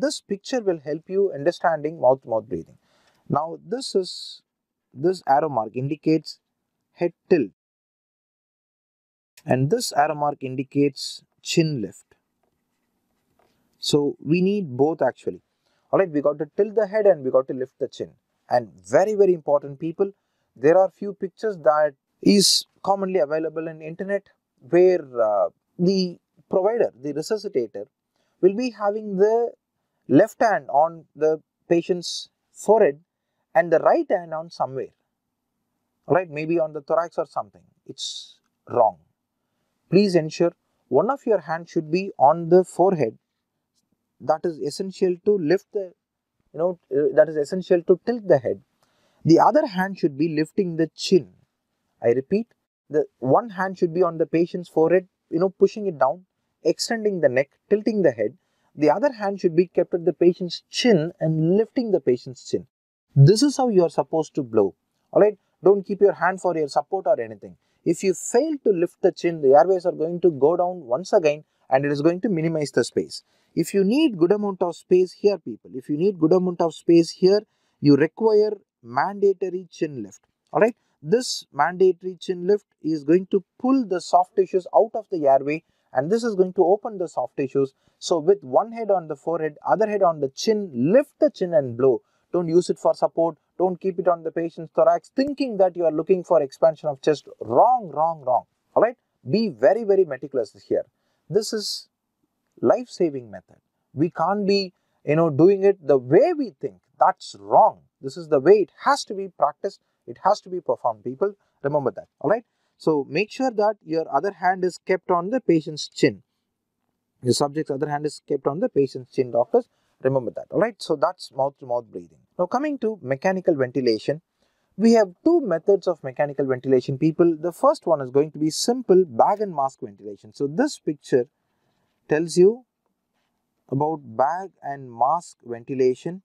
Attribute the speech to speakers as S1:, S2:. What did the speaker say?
S1: This picture will help you understanding mouth-to-mouth breathing. Now this arrow mark indicates head tilt, and this arrow mark indicates chin lift. So we need both actually. Alright, we got to tilt the head and we got to lift the chin. And very, very important people, there are few pictures that is commonly available in internet where the provider, the resuscitator, will be having the left hand on the patient's forehead and the right hand on somewhere. Alright, maybe on the thorax or something. It's wrong. Please ensure one of your hands should be on the forehead. That is essential to lift the, that is essential to tilt the head. The other hand should be lifting the chin. I repeat, the one hand should be on the patient's forehead, pushing it down, extending the neck, tilting the head. The other hand should be kept at the patient's chin and lifting the patient's chin. This is how you are supposed to blow. Alright, don't keep your hand for your support or anything. If you fail to lift the chin, the airways are going to go down once again and it is going to minimize the space. If you need good amount of space here, people, if you need good amount of space here, you require mandatory chin lift. Alright, this mandatory chin lift is going to pull the soft tissues out of the airway and this is going to open the soft tissues. So with one head on the forehead, other head on the chin, lift the chin and blow. Don't use it for support. Don't keep it on the patient's thorax thinking that you are looking for expansion of chest. Wrong, wrong, wrong. Alright, be very, very meticulous here. This is life-saving method. We can't be, doing it the way we think. That's wrong. This is the way it has to be practiced. It has to be performed, people. Remember that. Alright. So make sure that your other hand is kept on the patient's chin. The subject's other hand is kept on the patient's chin, doctors. Remember that. Alright. So that's mouth-to-mouth breathing. Now coming to mechanical ventilation. We have two methods of mechanical ventilation, people. The first one is going to be simple bag and mask ventilation. So this picture tells you about bag and mask ventilation.